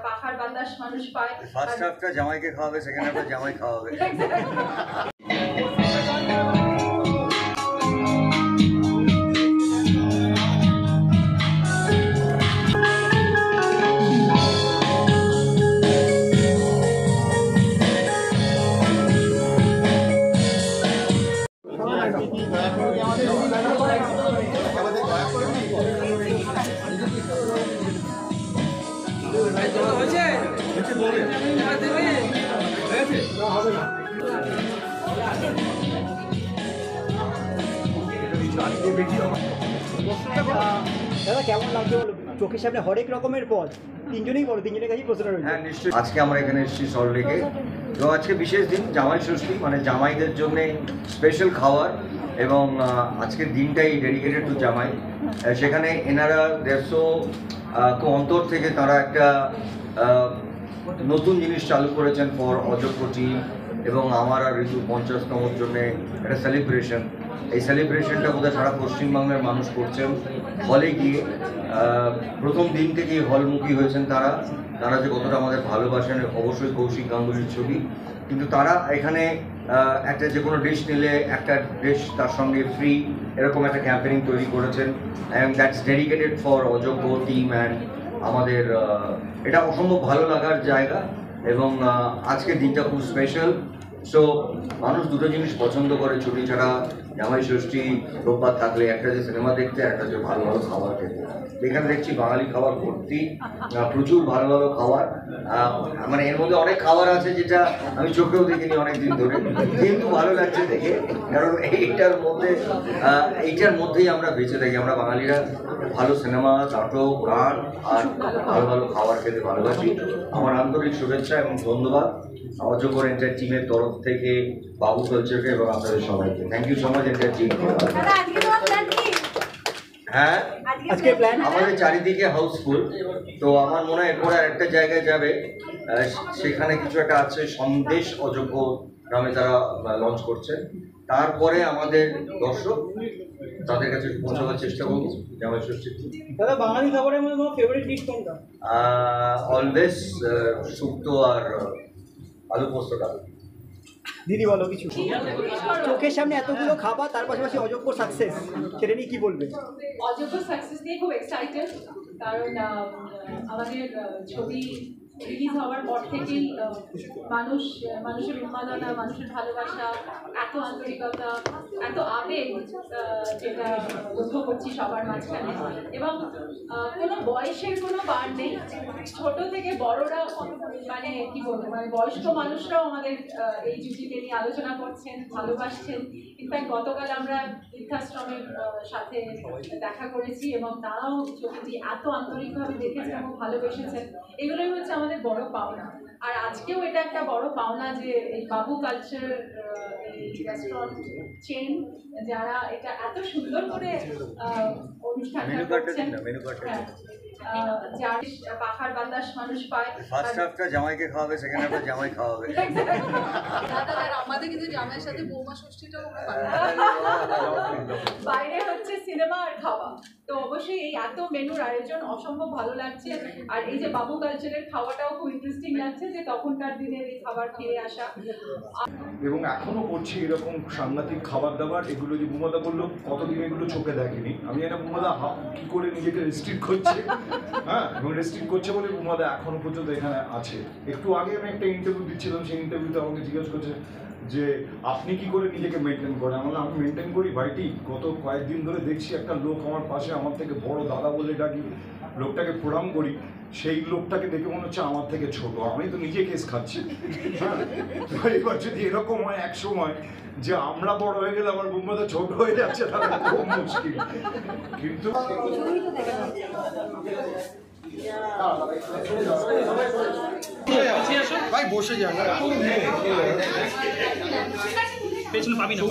পাখার বাতাস মানুষ পায়। ফার্স্ট হাফটা জামাইকে খাওয়াবে, সেকেন্ড হাফটা জামাই খাওয়াবে। দাদা কেমন লাগছে বলো? চোখের সামনে হরেক রকমের পদ, তিনজনেই বলো, তিনজনের কাছেই প্রশ্ন রয়েছে। হ্যাঁ নিশ্চয়ই। আজকে আমরা এখানে এসেছি সল্টলেকে, তো আজকে বিশেষ দিন, জামাই ষষ্ঠী, মানে জামাইদের জন্য স্পেশাল খাবার, এবং আজকের দিনটাই ডেডিকেটেড টু জামাই। সেখানে এনারা 150 খুব অন্তর থেকে তারা একটা নতুন জিনিস চালু করেছেন ফর অযোগ্য টিম, এবং আমার আর ঋতু 50তমর জন্য একটা সেলিব্রেশন। এই সেলিব্রেশনটা বোধহয় সারা পশ্চিমবাংলার মানুষ করছেন হলে গিয়ে। প্রথম দিন থেকেই হলমুখী হয়েছেন তারা যে কতটা আমাদের ভালোবাসেন, অবশ্যই কৌশিক গাঙ্গুলির ছবি, কিন্তু তারা এখানে একটা যে কোনো ডিশ নিলে একটা ডিশ তার সঙ্গে ফ্রি, এরকম একটা ক্যাম্পেইনিং তৈরি করেছেন, অ্যান্ড দ্যাটস ডেডিকেটেড ফর অযোগ্য টিম। অ্যান্ড আমাদের এটা অসম্ভব ভালো লাগার জায়গা, এবং আজকের দিনটা খুব স্পেশাল। সো মানুষ দুটো জিনিস পছন্দ করে ছুটি ছাড়া, জামাই ষষ্ঠী রোববার থাকলে, একটা যে সিনেমা দেখতে, একটা যে ভালো ভালো খাবার খেতে। এখানে দেখছি বাঙালি খাবার ভর্তি, প্রচুর ভালো ভালো খাবার, মানে এর মধ্যে অনেক খাবার আছে যেটা আমি চোখেও দেখিনি অনেকদিন ধরে, কিন্তু ভালো লাগছে দেখে, কারণ এইটার মধ্যেই আমরা বেঁচে থাকি। আমরা বাঙালিরা ভালো সিনেমা, নাটক, গান আর ভালো ভালো খাবার খেতে ভালোবাসি। আমার আন্তরিক শুভেচ্ছা এবং ধন্যবাদ অযোগ্য এন্টার টিমের তরফ থেকে, বাবু কালচারকে এবং আপনাদের সবাইকে। Thank you so much entire team. হ্যাঁ, আজকে প্ল্যান আমাদের চারিদিকে হাউসফুল, তো আমার মনে হয় এরপর আর একটা জায়গায় যাবে, সেখানে কিছু একটা আছে, সন্দেশ অযোগ্য নামে তারা লঞ্চ করছে। তারপরে আমাদের দর্শক তাদের কাছে পৌঁছাবার চেষ্টা করবো জামাই ষষ্ঠীর। দাদা বাঙালি খাবারের মধ্যে তোমার ফেভারিট ডিশ কোনটা? অলওয়েজ শুক্তো আর আলু পোস্ত ডাল। দিদি বলো কিছু। চোখের সামনে এতগুলো খাবার, তার পাশাপাশি অযোগ্য সাকসেস, সেটা নিয়ে কি বলবে? অযোগ্য সাকসেস নিয়ে খুব এক্সাইটেড, কারণ আমাদের ছবি রিলিজ হওয়ার পর থেকেই মানুষের উন্মাদনা, মানুষের ভালোবাসা, এত আন্তরিকতা, এত আবেগ যেটা লক্ষ্য করছি সবার মাঝখানে, এবং কোনো বয়সের কোনো বার নেই। ছোট থেকে বড়রা, মানে কি বলবো, মানে বয়স্ক মানুষরাও আমাদের এই জুটিকে নিয়ে আলোচনা করছেন, ভালোবাসছেন। ইনফ্যাক্ট গতকাল আমরা বৃদ্ধাশ্রমের সাথে দেখা করেছি, এবং তারাও ছবিটি এত আন্তরিকভাবে দেখেছেন এবং ভালোবেসেছেন। এগুলোই হচ্ছে আমাদের বড় পাওনা। আর আজকেও এটা একটা বড় পাওনা যে এই বাবু কালচার, এই রেস্টুরেন্ট চেইন, যারা এটা এত সুন্দর করে অনুষ্ঠানটা করছেন, যার পাখার বাতাস মানুষ পায়। ফার্স্ট হাফটা জামাইকে খাওয়াবে, সেকেন্ড হাফটা জামাই খাওয়াবে। আমাদের কিন্তু জামাইয়ের সাথে বৌমা ষষ্ঠীটাও বাইরে হচ্ছে সিনেমা আর খাওয়া, তো অবশ্যই এই এত মেনুর আয়োজন অসম্ভব ভালো লাগছে। আর এই যে বাবু কালচারের খাওয়াটাও খুব ইন্টারেস্টিং লাগছে, যে তখনকার দিনের এই খাবার ফিরে আসা, এবং এখনো করছি এরকম সাংঘাতিক খাবার দাবার। এগুলো যে বুমাদা বললো কতদিন এগুলো চোখে দেখেনি, আমি জানি বুমাদা কি করে নিজেকে রেস্ট্রিক্ট করছে, হ্যাঁ, এবং রেস্ট্রিক্ট করছে বলে বুমাদা এখনো পর্যন্ত এখানে আছে। একটু আগে আমি একটা ইন্টারভিউ দিচ্ছিলাম, সেই ইন্টারভিউতে আমাকে জিজ্ঞেস করছে যে আপনি কি করে নিজেকে মেনটেন করেন। আমি মেনটেন করি ভাইটি, গত কয়েকদিন ধরে দেখছি একটা লোক আমার পাশে, আমার থেকে বড় দাদা বলে ডাকি, লোকটাকে প্রণাম করি, সেই লোকটাকে দেখে মনে হচ্ছে আমার থেকে ছোট, আমি তো নিজে কেস খাচ্ছি। এবার যদি এরকম হয় এক সময় যে আমরা বড় হয়ে গেলে আমার বুম্বাদা ছোট হয়ে যাচ্ছে, তাহলে খুব মুশকিল। কিন্তু ভাই বসে যান, পেছনে পাবি না